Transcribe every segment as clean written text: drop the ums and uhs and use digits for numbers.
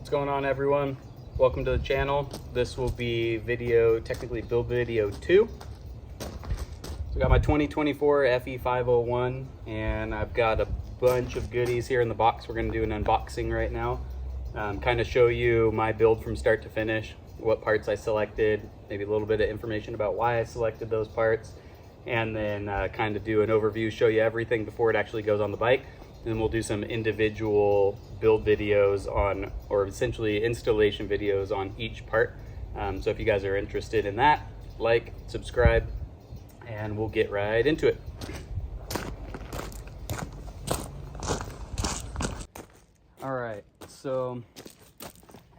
What's going on, everyone? Welcome to the channel. This will be technically build video 2. So I got my 2024 FE501 and I've got a bunch of goodies here in the box. We're going to do an unboxing right now. Kind of show you my build from start to finish, what parts I selected, maybe a little bit of information about why I selected those parts, and then kind of do an overview, show you everything before it actually goes on the bike. And then we'll do some individual build videos on, or essentially installation videos on each part. So if you guys are interested in that, like, subscribe, and we'll get right into it. All right, so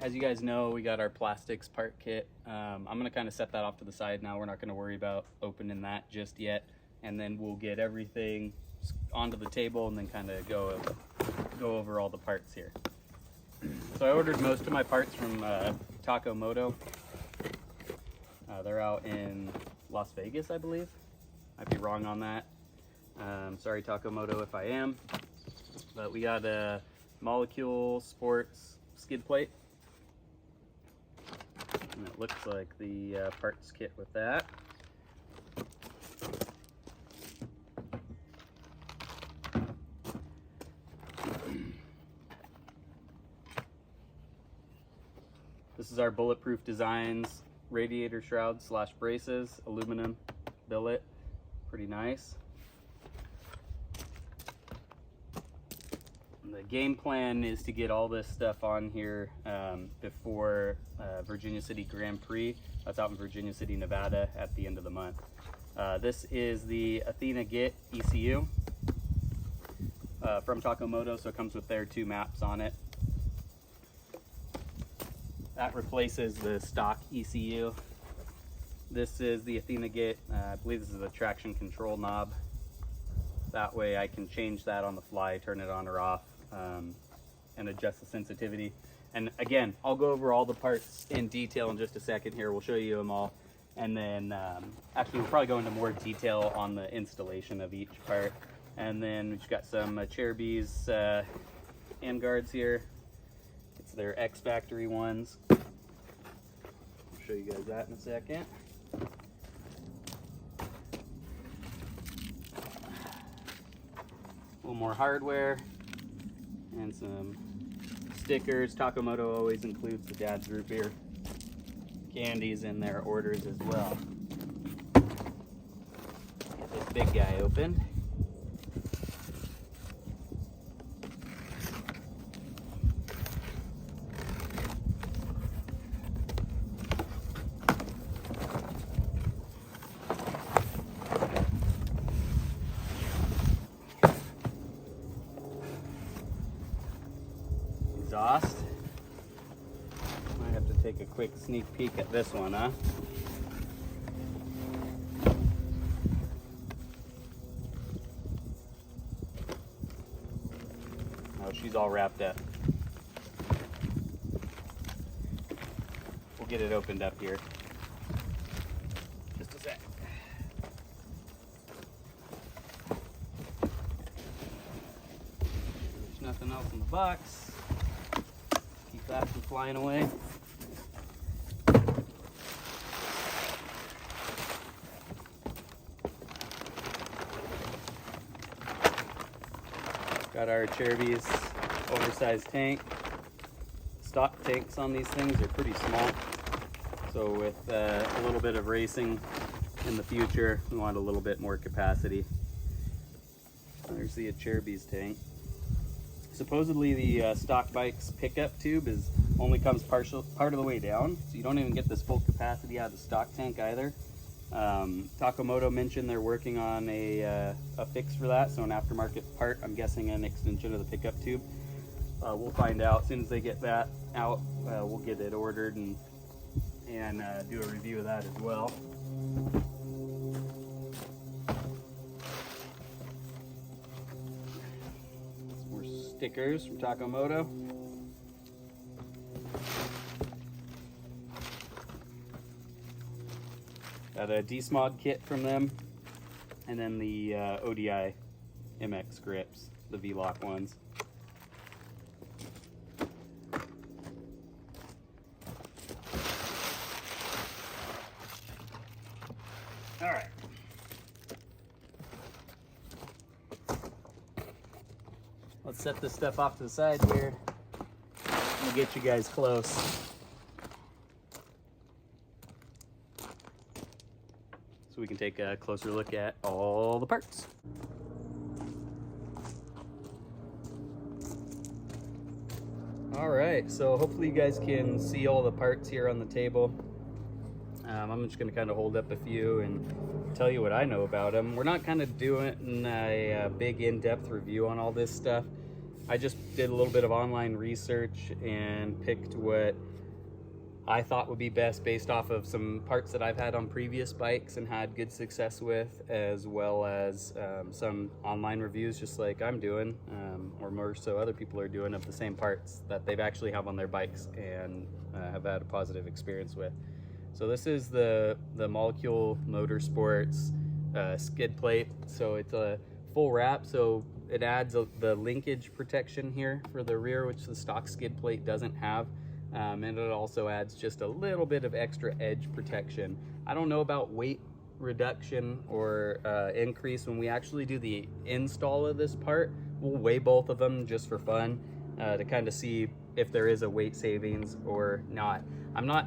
as you guys know, we got our plastics part kit. I'm gonna kind of set that off to the side now. We're not gonna worry about opening that just yet. And then we'll get everything onto the table and then kind of go over all the parts here. So I ordered most of my parts from Takamoto. They're out in Las Vegas, I believe. Might be wrong on that. Sorry, Takamoto, if I am. But we got a Molecule Sports skid plate. And it looks like the parts kit with that. This is our Bulletproof Designs radiator shroud / braces, aluminum billet, pretty nice. And the game plan is to get all this stuff on here before Virginia City Grand Prix. That's out in Virginia City, Nevada at the end of the month. This is the Athena GET ECU from Takamoto, so it comes with their 2 maps on it. That replaces the stock ECU. This is the Athena GET, I believe this is a traction control knob. That way I can change that on the fly, turn it on or off, and adjust the sensitivity. And again, I'll go over all the parts in detail in just a second here. We'll show you them all. And then actually we'll probably go into more detail on the installation of each part. And then we've got some Acerbic hand guards here. It's their X Factory ones. I'll show you guys that in a second. A little more hardware and some stickers. Takamoto always includes the dad's root beer candies in their orders as well. Get this big guy open. Exhaust. Might have to take a quick sneak peek at this one, huh? Oh, she's all wrapped up. We'll get it opened up here. Just a sec. There's nothing else in the box. Keep that from flying away. Got our Acerbic oversized tank. Stock tanks on these things are pretty small. So with a little bit of racing in the future, we want a little bit more capacity. There's the Acerbic tank. Supposedly the stock bike's pickup tube only comes part of the way down, so you don't even get this full capacity out of the stock tank either. Takamoto mentioned they're working on a fix for that, so an aftermarket part, I'm guessing an extension of the pickup tube. We'll find out as soon as they get that out. We'll get it ordered and do a review of that as well. Stickers from Takamoto. Got a De-smog kit from them, and then the ODI MX grips, the V-lock ones. let's set this stuff off to the side here. We'll get you guys close. So we can take a closer look at all the parts. All right, so hopefully you guys can see all the parts here on the table. I'm just gonna kind of hold up a few and tell you what I know about them. We're not kind of doing a big in-depth review on all this stuff. I just did a little bit of online research and picked what I thought would be best based off of some parts that I've had on previous bikes and had good success with, as well as some online reviews just like I'm doing, or more so other people are doing, of the same parts that they've actually have on their bikes and have had a positive experience with. So this is the Molecule Motorsports skid plate. So it's a full wrap, so it adds the linkage protection here for the rear, which the stock skid plate doesn't have. And it also adds just a little bit of extra edge protection. I don't know about weight reduction or increase. When we actually do the install of this part, we'll weigh both of them just for fun to kind of see if there is a weight savings or not. I'm not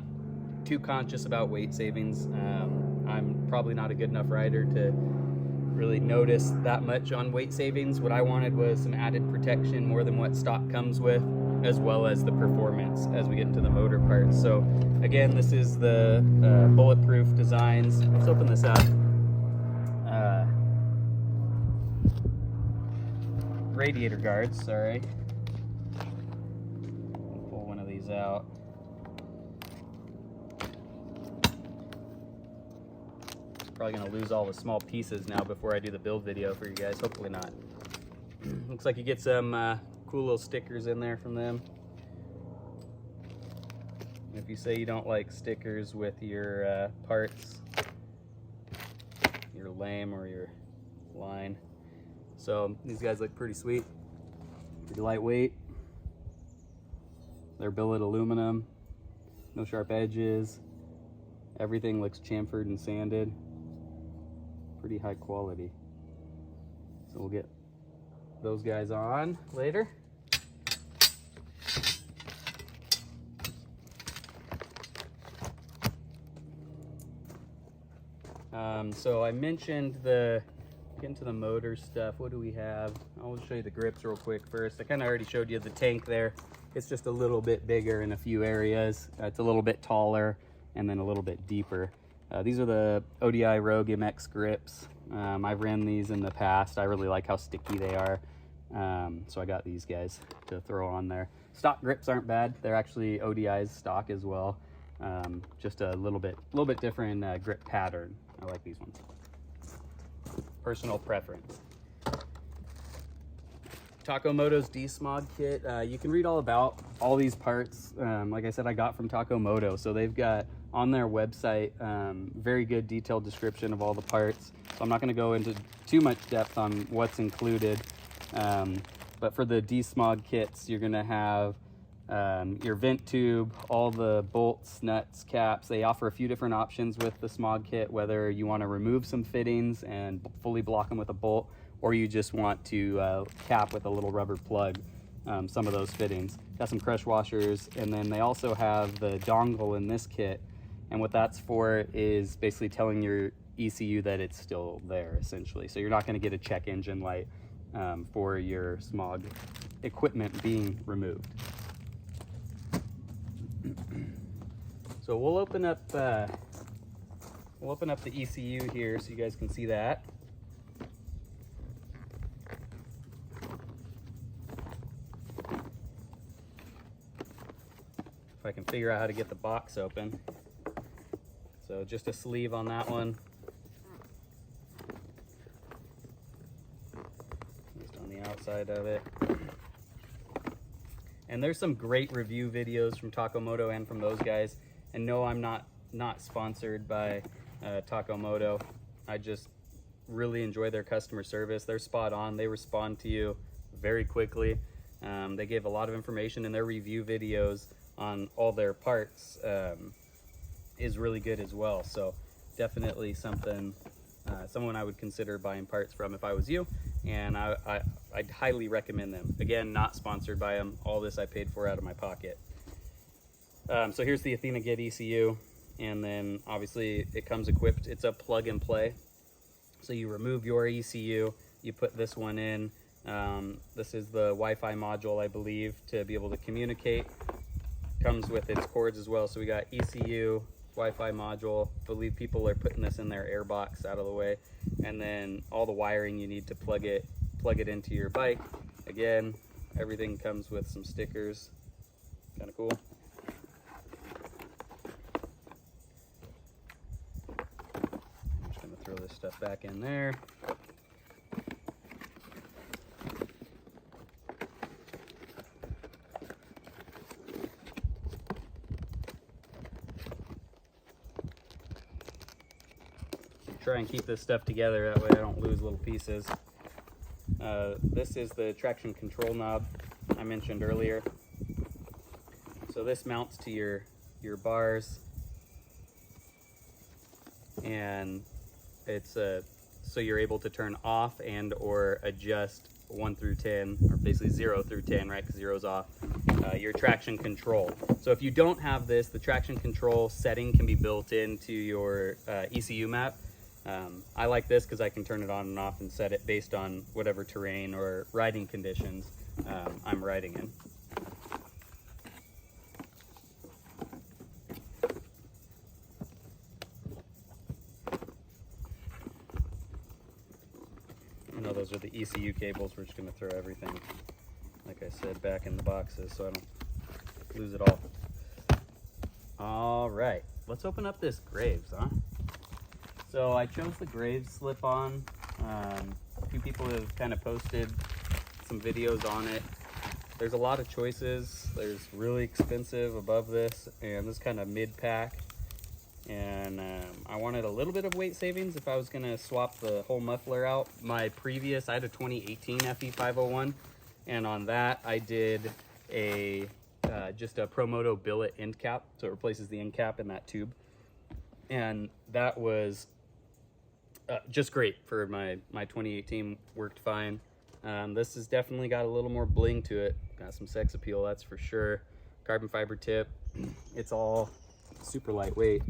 too conscious about weight savings. I'm probably not a good enough rider to really notice that much on weight savings. What I wanted was some added protection, more than what stock comes with, as well as the performance as we get into the motor parts. So again, this is the Bulletproof designs. Let's open this up. Radiator guards, sorry. Pull one of these out. Probably gonna lose all the small pieces now before I do the build video for you guys. Hopefully not. Looks like you get some cool little stickers in there from them. If you say you don't like stickers with your parts, you're lame or you're line. So these guys look pretty sweet, pretty lightweight. They're billet aluminum, no sharp edges. Everything looks chamfered and sanded. Pretty high quality. So we'll get those guys on later. So I mentioned get into the motor stuff. What do we have? I'll show you the grips real quick first. I kind of already showed you the tank there. It's just a little bit bigger in a few areas. It's a little bit taller and then a little bit deeper. These are the ODI Rogue MX grips. I've ran these in the past. I really like how sticky they are. So I got these guys to throw on there. Stock grips aren't bad. They're actually ODI's stock as well. Just a little bit different grip pattern. I like these ones. Personal preference. Takomoto's De-smog kit. You can read all about all these parts. Like I said, I got from Takomoto. So they've got on their website very good detailed description of all the parts. So I'm not going to go into too much depth on what's included. But for the De-smog kits, you're going to have your vent tube, all the bolts, nuts, caps. They offer a few different options with the smog kit, whether you want to remove some fittings and fully block them with a bolt, or you just want to cap with a little rubber plug some of those fittings. Got some crush washers, and then they also have the dongle in this kit, and what that's for is basically telling your ECU that it's still there, essentially. So you're not going to get a check engine light for your smog equipment being removed. So we'll open up the ECU here so you guys can see that. If I can figure out how to get the box open. So just a sleeve on that one. Just on the outside of it. And there's some great review videos from Takomoto and from those guys. And no, I'm not sponsored by Takomoto. I just really enjoy their customer service. They're spot on. They respond to you very quickly. They give a lot of information in their review videos on all their parts is really good as well. So definitely something someone I would consider buying parts from if I was you, and I'd highly recommend them. Again, not sponsored by them. All this I paid for out of my pocket. So here's the Athena GET ECU, and then obviously it comes equipped. It's a plug and play. So you remove your ECU, you put this one in. This is the Wi-Fi module, I believe, to be able to communicate. Comes with its cords as well. So we got ECU, Wi-Fi module. I believe people are putting this in their air box out of the way, and then all the wiring you need to plug it into your bike. Again, everything comes with some stickers. Kind of cool. I'm just gonna throw this stuff back in there. Try and keep this stuff together, that way I don't lose little pieces. This is the traction control knob I mentioned earlier. So this mounts to your bars, and it's so you're able to turn off and or adjust 1 through 10, or basically 0 through 10, right? Because 0's off. Your traction control. So if you don't have this, the traction control setting can be built into your ECU map. I like this because I can turn it on and off and set it based on whatever terrain or riding conditions I'm riding in. You know, those are the ECU cables. We're just going to throw everything, like I said, back in the boxes so I don't lose it all. All right, let's open up this Graves, huh? So I chose the Graves slip-on. A few people have kind of posted some videos on it. There's a lot of choices. There's really expensive above this, and this kind of mid-pack. And I wanted a little bit of weight savings if I was gonna swap the whole muffler out. My previous, I had a 2018 FE501, and on that I did a just a Promoto billet end cap, so it replaces the end cap in that tube. And that was just great for my 2018, worked fine. This has definitely got a little more bling to it. Got some sex appeal, that's for sure. Carbon fiber tip. It's all super lightweight.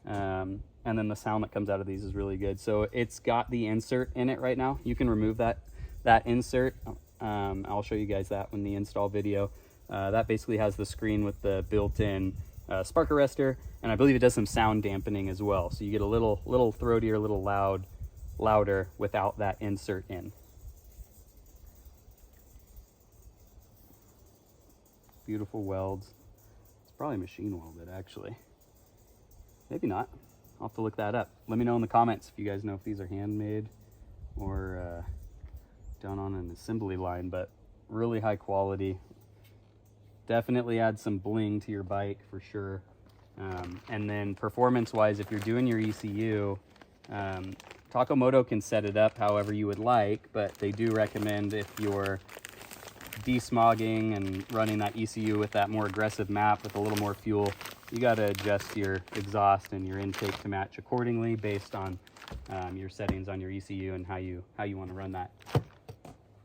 And then the sound that comes out of these is really good. So it's got the insert in it right now. You can remove that insert. I'll show you guys that in the install video. That basically has the screen with the built-in spark arrestor, and I believe it does some sound dampening as well. So you get a little throatier, a little louder without that insert in. Beautiful welds. It's probably machine welded, actually. Maybe not. I'll have to look that up. Let me know in the comments if you guys know if these are handmade or done on an assembly line, but really high quality. Definitely add some bling to your bike for sure. And then performance-wise, if you're doing your ECU, Takamoto can set it up however you would like, but they do recommend if you're de-smogging and running that ECU with that more aggressive map with a little more fuel, you got to adjust your exhaust and your intake to match accordingly based on your settings on your ECU and how you want to run that.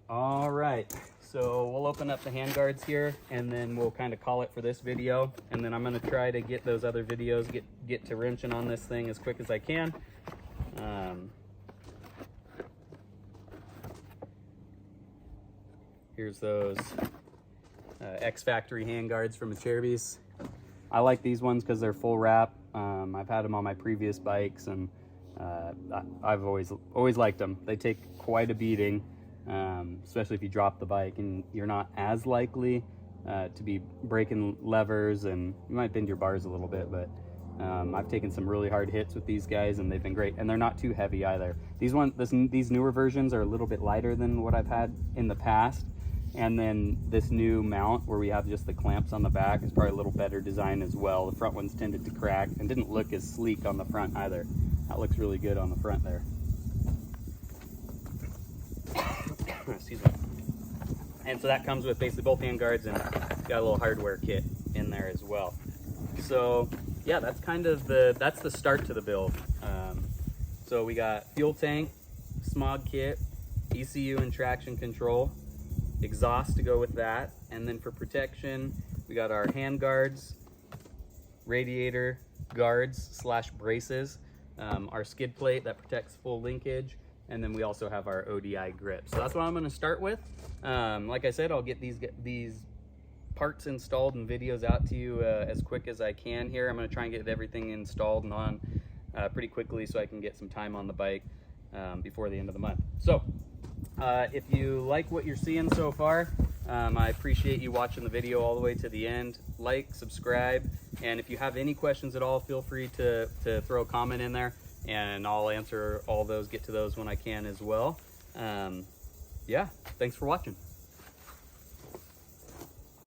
All right, so we'll open up the handguards here, and then we'll kind of call it for this video, and then I'm going to try to get those other videos, get to wrenching on this thing as quick as I can. Here's those X-Factory handguards from Acerbic. I like these ones because they're full wrap. I've had them on my previous bikes, and I've always liked them. They take quite a beating. Especially if you drop the bike, and you're not as likely to be breaking levers, and you might bend your bars a little bit, but I've taken some really hard hits with these guys, and they've been great, and they're not too heavy either. These newer versions are a little bit lighter than what I've had in the past, and then this new mount where we have just the clamps on the back is probably a little better design as well. The front ones tended to crack and didn't look as sleek on the front either. That looks really good on the front there. Excuse me. And so that comes with basically both handguards, and got a little hardware kit in there as well. So yeah, that's kind of that's the start to the build. So we got fuel tank, smog kit, ECU and traction control, exhaust to go with that, and then for protection we got our hand guards, radiator guards / braces, our skid plate that protects full linkage, and then we also have our ODI grip. So that's what I'm going to start with. Like I said, I'll get these parts installed and videos out to you as quick as I can here. I'm going to try and get everything installed and on pretty quickly so I can get some time on the bike before the end of the month. So if you like what you're seeing so far, I appreciate you watching the video all the way to the end. Like, subscribe, and if you have any questions at all, feel free to throw a comment in there, and I'll answer all those, get to those when I can as well. Yeah, thanks for watching.